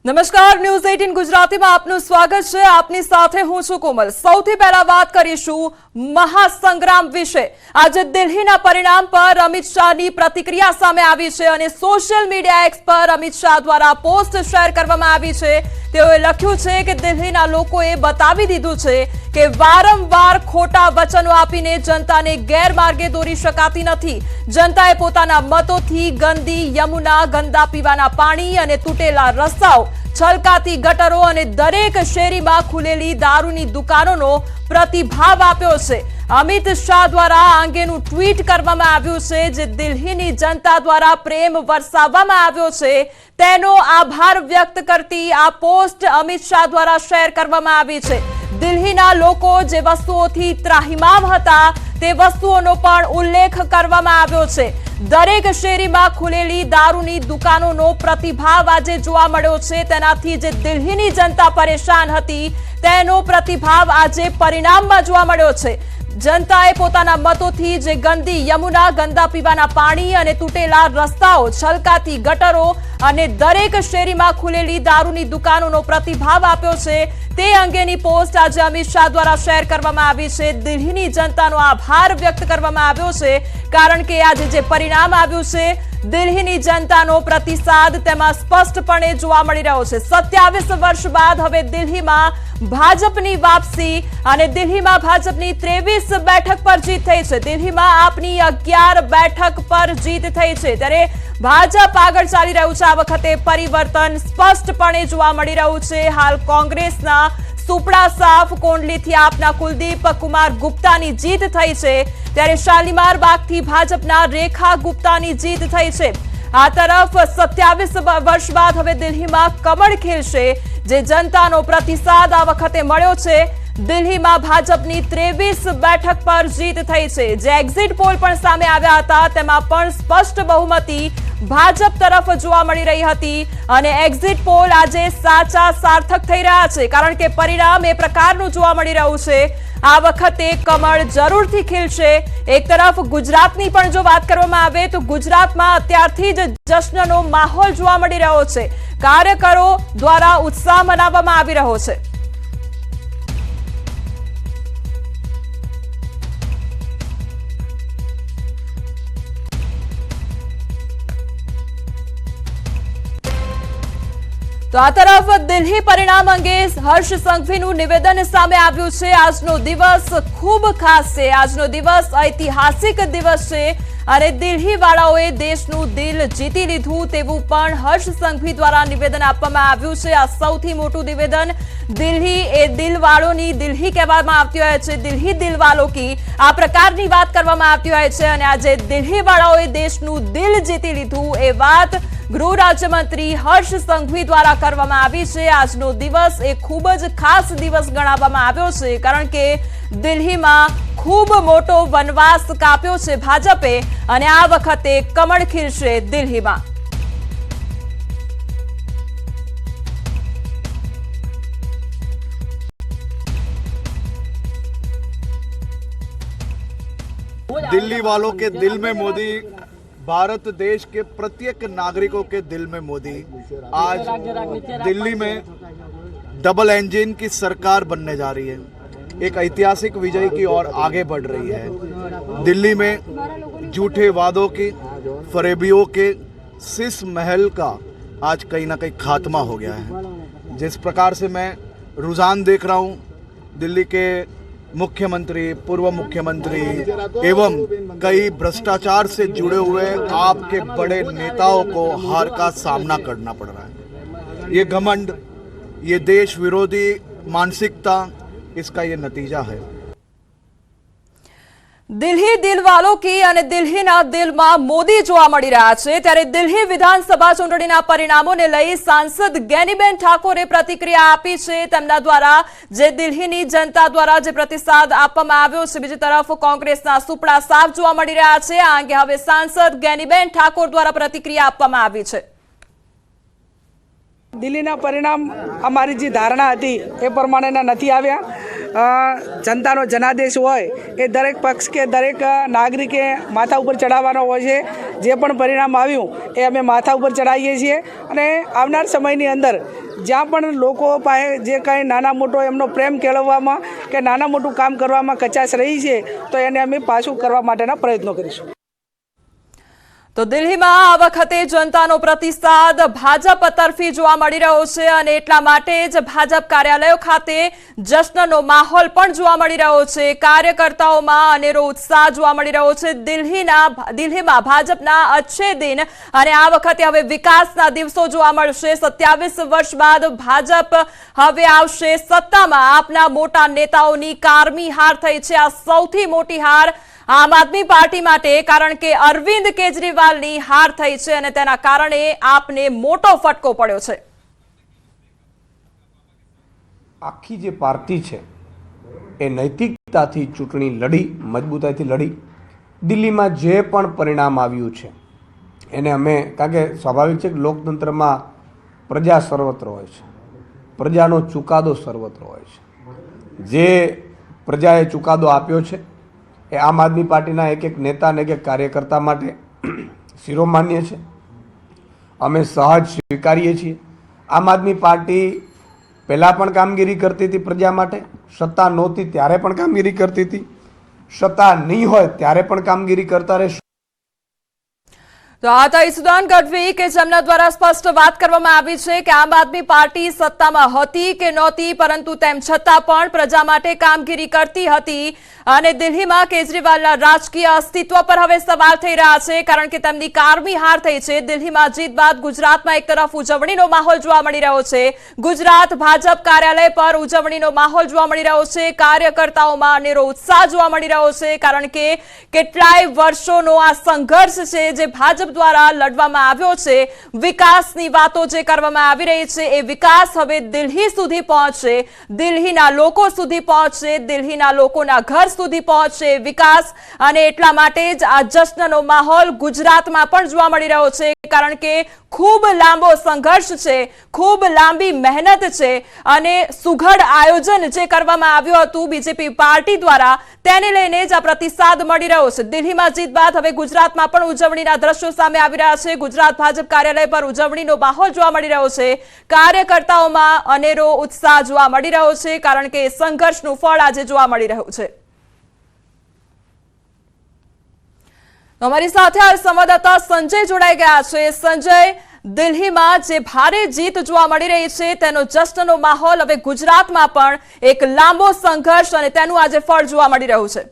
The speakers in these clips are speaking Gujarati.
નમસ્કાર, ન્યૂઝ 18 ગુજરાતીમાં આપનું સ્વાગત છે। આપની સાથે હું છું કોમલ। સૌથી પહેલા વાત કરીશું મહાસંગ્રામ વિશે। આજે દિલ્હીના પરિણામ પર અમિત શાહની પ્રતિક્રિયા સામે આવી છે અને સોશિયલ મીડિયા એક્સ પર અમિત શાહ દ્વારા પોસ્ટ શેર કરવામાં આવી છે। તેઓએ લખ્યું છે કે દિલ્હીના લોકોએ બતાવી દીધું છે કે વારંવાર ખોટા વચનો આપીને જનતાને ગેરમાર્ગે દોરી શકાતી નથી। જનતાએ પોતાના મતોથી ગંદી યમુના, ગંદા પીવાના પાણી અને તૂટેલા રસ્તાઓ, છલકાતી ગટરો અને દરેક શેરીમાં ખુલેલી દારૂની દુકાનોનો પ્રતિભાવ આપ્યો છે। અમિત શાહ દ્વારા આ અંગેનું ટ્વીટ કરવામાં આવ્યું છે, જે દિલ્હીની જનતા દ્વારા પ્રેમ વરસાવવામાં આવ્યો છે તેનો આભાર વ્યક્ત કરતી આ પોસ્ટ અમિત શાહ દ્વારા શેર કરવામાં આવી છે। દિલ્હીના લોકો જે વસ્તુઓથી ત્રાહિમામ હતા તે વસ્તુઓનો પણ ઉલ્લેખ કરવામાં આવ્યો છે। દરેક શેરીમાં ખુલેલી દારૂની દુકાનોનો પ્રતિભાવ આજે જોવા મળ્યો છે। તેનાથી જે દિલ્હીની જનતા પરેશાન હતી તેનો પ્રતિભાવ આજે પરિણામમાં જોવા મળ્યો છે। જનતાએ પોતાના મતોથી જે ગંદી યમુના, ગંદા પીવાના પાણી અને તૂટેલા રસ્તાઓ, છલકાતી ગટરો અને દરેક શેરીમાં ખુલેલી દારૂની દુકાનોનો પ્રતિભાવ આપ્યો છે તે અંગેની પોસ્ટ આજે અમિત શાહ દ્વારા શેર કરવામાં આવી છે। દિલ્હીની જનતાનો આભાર વ્યક્ત કરવામાં આવ્યો છે, કારણ કે આજે જે પરિણામ આવ્યું છે દિલ્હીની જનતાનો પ્રતિસાદ તેમાં સ્પષ્ટપણે જોવા મળી રહ્યો છે। 27 વર્ષ બાદ હવે દિલ્હીમાં ભાજપની વાપસી અને દિલ્હીમાં ભાજપની 23 બેઠક પર જીત થઈ છે। દિલ્હીમાં આપની 11 બેઠક પર જીત થઈ છે, ત્યારે ભાજપ આગળ ચાલી રહ્યું છે। આ વખતે પરિવર્તન સ્પષ્ટપણે જોવા મળી રહ્યું છે। હાલ કોંગ્રેસના સુપડા સાફ કોંડલીથી આપના કુલદીપ કુમાર ગુપ્તાની જીત થઈ છે, ત્યારે શાલીમાર બાગથી ભાજપના રેખા ગુપ્તાની જીત થઈ છે। આ તરફ 27 વર્ષ બાદ હવે દિલ્હીમાં કમળ ખીલશે, જે જનતાનો પ્રતિસાદ આ વખતે મળ્યો છે। દિલ્હીમાં ભાજપની 23 બેઠક પર જીત થઈ છે। જે એક્ઝિટ પોલ પણ સામે આવ્યા હતા તેમાં પણ સ્પષ્ટ બહુમતી ભાજપ તરફ જોવા મળી રહી હતી અને એક્ઝિટ પોલ આજે સાચા સાર્થક થઈ રહ્યા છે, કારણ કે પરિણામ એ પ્રકારનું જોવા મળી રહ્યું છે। આ વખતે કમળ જરૂરથી ખીલશે। એક તરફ ગુજરાતની પણ જો વાત કરવામાં આવે તો ગુજરાતમાં અત્યારથી જ જશ્નનો માહોલ જોવા મળી રહ્યો છે। કાર્યકરો દ્વારા ઉત્સાહ મનાવવામાં આવી રહ્યો છે। તો આ તરફ દિલ્હી પરિણામ અંગે હર્ષ સંઘવીનું નિવેદન સામે આવ્યું છે। આજનો દિવસ ખૂબ ખાસ છે। આજનો દિવસ ઐતિહાસિક દિવસ છે અને દિલ્હી વાળાઓએ દેશનું દિલ જીતી લીધું તેવું પણ હર્ષ સંઘવી દ્વારા નિવેદન આપવામાં આવ્યું છે। આ સૌથી મોટું નિવેદન। દિલ્હી એ દિલવાળોની દિલ્હી કહેવામાં આવતી હોય છે, દિલ્હી દિલવાલો કી આ પ્રકારની વાત કરવામાં આવતી હોય છે અને આજે દિલ્હી વાળાઓએ દેશનું દિલ જીતી લીધું એ વાત ગૃહ રાજ્યમંત્રી હર્ષ સંઘવી દ્વારા કરવામાં આવી છે। આજનો દિવસ એ ખૂબ જ ખાસ દિવસ ગણાવવામાં આવ્યો છે, કારણ કે દિલ્હીમાં ખૂબ મોટો વનવાસ કાપ્યો છે ભાજપે અને આ વખતે કમળ ખીલશે દિલ્હીમાં। दिल्ली वालों के दिल में मोदी, भारत देश के प्रत्येक नागरिकों के दिल में मोदी। आज दिल्ली में डबल इंजन की सरकार बनने जा रही है, एक ऐतिहासिक विजय की ओर आगे बढ़ रही है। दिल्ली में झूठे वादों की, फरेबियों के शीश महल का आज कहीं ना कहीं खात्मा हो गया है। जिस प्रकार से मैं रुझान देख रहा हूँ, दिल्ली के मुख्यमंत्री, पूर्व मुख्यमंत्री एवं कई भ्रष्टाचार से जुड़े हुए आपके बड़े नेताओं को हार का सामना करना पड़ रहा है। ये घमंड, ये देश विरोधी मानसिकता, इसका ये नतीजा है। દિલ્હી દિલવાલો કી અને દિલ્હીના દિલમાં મોદી જોવા મળી રહ્યા છે, ત્યારે દિલ્હી વિધાનસભા ચૂંટણીના પરિણામોને લઈ સાંસદ ગેનીબેન ઠાકોરે પ્રતિક્રિયા આપી છે। તેમના દ્વારા જે દિલ્હીની જનતા દ્વારા જે પ્રતિસાદ આપવામાં આવ્યો છે, બીજી તરફ કોંગ્રેસના સુપડા સાફ જોવા મળી રહ્યા છે। આ અંગે હવે સાંસદ ગેનીબેન ઠાકોર દ્વારા પ્રતિક્રિયા આપવામાં આવી છે। દિલ્હીના પરિણામ અમારી જે ધારણા હતી એ પ્રમાણેના નથી આવ્યા। જનતાનો જનાદેશ હોય એ દરેક પક્ષ કે દરેક નાગરિકે માથા ઉપર ચડાવવાનો હોય છે। જે પણ પરિણામ આવ્યું એ અમે માથા ઉપર ચડાવીએ છીએ અને આવનાર સમયની અંદર જ્યાં પણ લોકો પાસે જે કાંઈ નાના મોટો એમનો પ્રેમ કેળવવામાં કે નાના મોટું કામ કરવામાં કચાશ રહી છે તો એને અમે પાછું કરવા માટેના પ્રયત્નો કરીશું. તો દિલ્હીમાં આ વખતે જનતાનો પ્રતિસાદ ભાજપ તરફી જોવા મળી રહ્યો છે અને એટલા માટે જ ભાજપ કાર્યાલયો ખાતે જશ્નનો માહોલ પણ જોવા મળી રહ્યો છે. કાર્યકર્તાઓમાં અનેરો ઉત્સાહ જોવા મળી રહ્યો છે. દિલ્હીમાં ભાજપના અચ્છે દિન અને આ વખતે હવે વિકાસના દિવસો જોવા મળશે. 27 વર્ષ બાદ ભાજપ હવે આવશે સત્તામાં. આપના મોટા નેતાઓની કારમી હાર થઈ છે. આ સૌથી મોટી હાર આમ આદમી પાર્ટી માટે, કારણ કે અરવિંદ કેજરીવાલની હાર થઈ છે અને તેના કારણે આપને મોટો ફટકો પડ્યો છે. આખી જે પાર્ટી છે એ નૈતિકતાથી ચૂંટણી લડી, મજબૂતાઈથી લડી. દિલ્હીમાં જે પણ પરિણામ આવ્યું છે એને અમે, કારણ કે સ્વાભાવિક છે કે લોકતંત્રમાં પ્રજા સર્વત્ર હોય છે, પ્રજાનો ચુકાદો સર્વત્ર હોય છે. જે પ્રજાએ ચુકાદો આપ્યો છે એ આમ આદમી પાર્ટીના એક એક નેતા અને એક એક કાર્યકર્તા માટે શિરોમાન્ય છે. અમે સહજ સ્વીકારીએ છીએ. આમ આદમી પાર્ટી પહેલાં પણ કામગીરી કરતી હતી પ્રજા માટે, સત્તા નહોતી ત્યારે પણ કામગીરી કરતી હતી, સત્તા નહીં હોય ત્યારે પણ કામગીરી કરતા રહેશું. તો આ હતા ઈસુદાન ગઢવી કે જેમના દ્વારા સ્પષ્ટ વાત કરવામાં આવી છે કે આમ આદમી પાર્ટી સત્તામાં હતી કે નહોતી, પરંતુ તેમ છતાં પણ પ્રજા માટે કામગીરી કરતી હતી. અને દિલ્હીમાં કેજરીવાલના રાજકીય અસ્તિત્વ પર હવે સવાલ થઈ રહ્યા છે, કારણ કે તેમની કારમી હાર થઈ છે. દિલ્હીમાં જીત બાદ ગુજરાતમાં એક તરફ ઉજવણીનો માહોલ જોવા મળી રહ્યો છે. ગુજરાત ભાજપ કાર્યાલય પર ઉજવણીનો માહોલ જોવા મળી રહ્યો છે. કાર્યકર્તાઓમાં અનેરો ઉત્સાહ જોવા મળી રહ્યો છે, કારણ કે કેટલાય વર્ષોનો આ સંઘર્ષ છે જે ભાજપ દ્વારા લડવામાં આવ્યો છે. વિકાસની વાતો જે કરવામાં આવી રહી છે એ વિકાસ હવે દિલ્હી સુધી પહોંચશે, દિલ્હીના લોકો સુધી પહોંચશે, દિલ્હીના લોકોના ઘર સુધી પહોંચશે વિકાસ. અને એટલા માટે જ આ જશ્નનો માહોલ ગુજરાતમાં પણ જોવા મળી રહ્યો છે, કારણ કે ખૂબ લાંબો સંઘર્ષ છે, ખૂબ લાંબી મહેનત છે અને સુઘડ આયોજન જે કરવામાં આવ્યું હતું બીજેપી પાર્ટી દ્વારા, તેને લઈને જ આ પ્રતિસાદ મળી રહ્યો છે. દિલ્હીમાં જીત બાદ હવે ગુજરાતમાં પણ ઉજવણીના દ્રશ્યો સામે આવી રહ્યા છે. ગુજરાત ભાજપ કાર્યાલય પર ઉજવણીનો માહોલ જોવા મળી રહ્યો છે. કાર્યકર્તાઓમાં અનેરો ઉત્સાહ જોવા મળી રહ્યો છે, કારણ કે સંઘર્ષનું ફળ આજે જોવા મળી રહ્યું છે. અમારી સાથે આ સંવાદદાતા સંજય જોડાઈ ગયા છે. સંજય, દિલ્હીમાં જે ભારે જીત જોવા મળી રહી છે તેનો જશ્નનો માહોલ હવે ગુજરાતમાં પણ એક લાંબો સંઘર્ષ અને તેનું આજે ફળ જોવા મળી રહ્યું છે.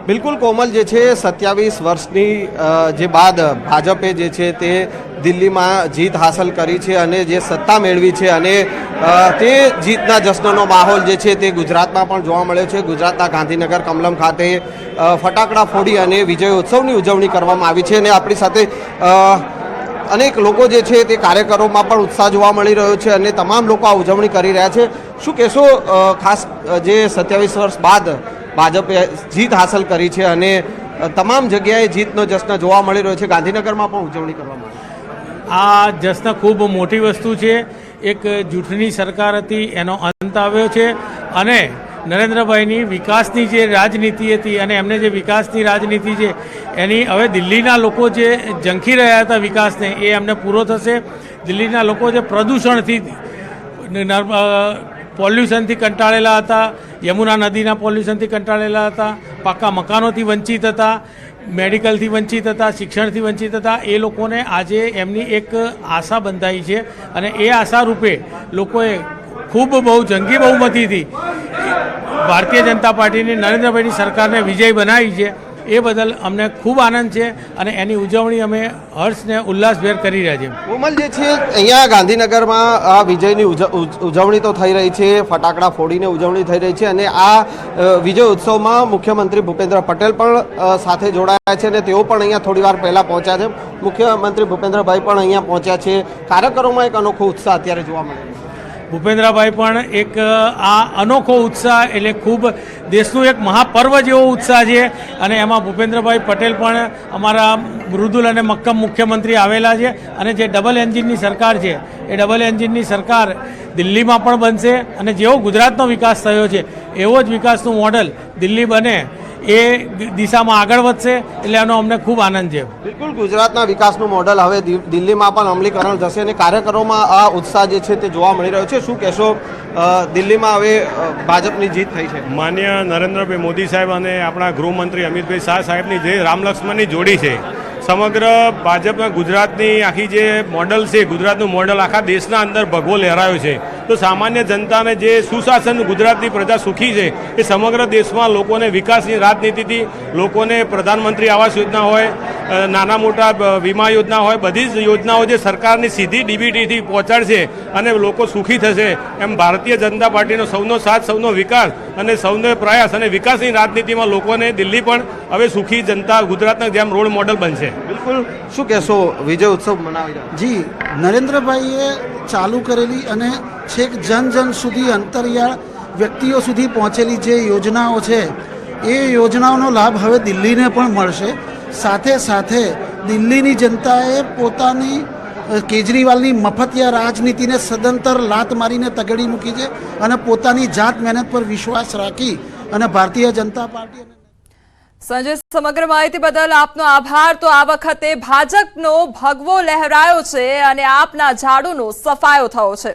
બિલકુલ કોમલ, જે છે 27 વર્ષની જે બાદ ભાજપે જે છે તે દિલ્હીમાં જીત હાંસલ કરી છે અને જે સત્તા મેળવી છે અને તે જીતના જશ્નનો માહોલ જે છે તે ગુજરાતમાં પણ જોવા મળ્યો છે. ગુજરાતના ગાંધીનગર કમલમ ખાતે ફટાકડા ફોડી અને વિજય ઉત્સવની ઉજવણી કરવામાં આવી છે અને આપણી સાથે અનેક લોકો જે છે તે કાર્યકરોમાં પણ ઉત્સાહ જોવા મળી રહ્યો છે અને તમામ લોકો આ ઉજવણી કરી રહ્યા છે. શું કહેશો, ખાસ જે 27 વર્ષ બાદ ભાજપે જીત હાંસલ કરી છે અને તમામ જગ્યાએ જીતનો જશ્ન જોવા મળી રહ્યો છે, ગાંધીનગરમાં પણ ઉજવણી કરવામાં આ જશ્ન ખૂબ મોટી વસ્તુ છે. એક જૂથની સરકાર હતી એનો અંત આવ્યો છે અને નરેન્દ્રભાઈની વિકાસની જે રાજનીતિ હતી અને એમને જે વિકાસની રાજનીતિ છે એની હવે દિલ્હીના લોકો જે ઝંખી રહ્યા હતા વિકાસને એ એમને પૂરો થશે. દિલ્હીના લોકો જે પ્રદૂષણથી, પોલ્યુશનથી કંટાળેલા હતા, યમુના નદીના પોલ્યુશનથી કંટાળેલા હતા, પાકા મકાનોથી વંચિત હતા, મેડિકલથી વંચિત હતા, શિક્ષણથી વંચિત હતા, એ લોકોને આજે એમની એક આશા બંધાઈ છે અને એ આશા રૂપે લોકોએ ખૂબ બહુ જંગી બહુમતીથી ભારતીય જનતા પાર્ટીની નરેન્દ્રભાઈની સરકારને વિજય બનાવી છે. એ બદલ અમને ખૂબ આનંદ છે અને એની ઉજવણી અમે હર્ષને ઉલ્લાસભેર કરી રહ્યા છીએ. કોમલ, જે છે અહીંયા ગાંધીનગરમાં આ વિજયની ઉજવણી તો થઈ રહી છે, ફટાકડા ફોડીને ઉજવણી થઈ રહી છે અને આ વિજય ઉત્સવમાં મુખ્યમંત્રી ભૂપેન્દ્ર પટેલ પણ સાથે જોડાયા છે અને તેઓ પણ અહીંયા થોડી વાર પહેલાં પહોંચ્યા છે. મુખ્યમંત્રી ભૂપેન્દ્રભાઈ પણ અહીંયા પહોંચ્યા છે. કાર્યકરોમાં એક અનોખો ઉત્સાહ અત્યારે જોવા મળે છે. ભૂપેન્દ્રભાઈ પણ એક આ અનોખો ઉત્સાહ એટલે ખૂબ દેશનું એક મહાપર્વ જેવો ઉત્સાહ છે અને એમાં ભૂપેન્દ્રભાઈ પટેલ પણ અમારા મૃદુલ અને મક્કમ મુખ્યમંત્રી આવેલા છે અને જે ડબલ એન્જિનની સરકાર છે એ ડબલ એન્જિનની સરકાર દિલ્હીમાં પણ બનશે અને જેવો ગુજરાતનો વિકાસ થયો છે એવો જ વિકાસનું મોડલ દિલ્હી બને એ દિશામાં આગળ વધશે એટલે એનો અમને ખૂબ આનંદ છે. બિલકુલ ગુજરાતના વિકાસનું મોડલ હવે દિલ્હીમાં પણ અમલીકરણ થશે અને કાર્યકરોમાં આ ઉત્સાહ જે છે તે જોવા મળી રહ્યો છે. શું કહેશો, દિલ્હીમાં હવે ભાજપની જીત થઈ છે? માન્ય નરેન્દ્રભાઈ મોદી સાહેબ અને આપણા ગૃહમંત્રી અમિતભાઈ શાહ સાહેબની જે રામ લક્ષ્મણની જોડી છે, સમગ્ર ભાજપના ગુજરાતની આખી જે મોડલ છે, ગુજરાતનું મોડલ આખા દેશના અંદર ભગવો લહેરાયો છે. તો સામાન્ય જનતાને જે સુશાસન ગુજરાતની પ્રજા સુખી છે એ સમગ્ર દેશમાં લોકોને વિકાસની રાજનીતિથી લોકોને પ્રધાનમંત્રી આવાસ યોજના હોય, નાના મોટા વીમા યોજના હોય, બધી જ યોજનાઓ જે સરકારની સીધી ડીબીટીથી પહોંચાડશે અને લોકો સુખી થશે, એમ ભારતીય જનતા પાર્ટીનો સૌનો સાથ, સૌનો વિકાસ અને સૌનો પ્રયાસ અને વિકાસની રાજનીતિમાં લોકોને દિલ્હી પણ હવે સુખી જનતા ગુજરાતના જેમ રોલ મોડલ બનશે. બિલકુલ. શું કહેશો, વિજય ઉત્સવ મનાવી રહ્યા? જી, નરેન્દ્રભાઈએ ચાલુ કરેલી અને છેક જન જન સુધી અંતરિયાળ વ્યક્તિઓ સુધી પહોંચેલી જે યોજનાઓ છે એ યોજનાઓનો લાભ હવે દિલ્હીને પણ મળશે. સાથે સાથે દિલ્હીની જનતાએ પોતાની કેજરીવાલની મફતિયા રાજનીતિને સદંતર લાત મારીને તગડી મૂકી છે અને પોતાની જાત મહેનત પર વિશ્વાસ રાખી અને ભારતીય જનતા પાર્ટી સંજય, સમગ્ર માહિતી બદલ આપનો આભાર. તો આ વખતે ભાજપનો ભગવો લહેરાયો છે અને આપના ઝાડુનો સફાયો થયો છે.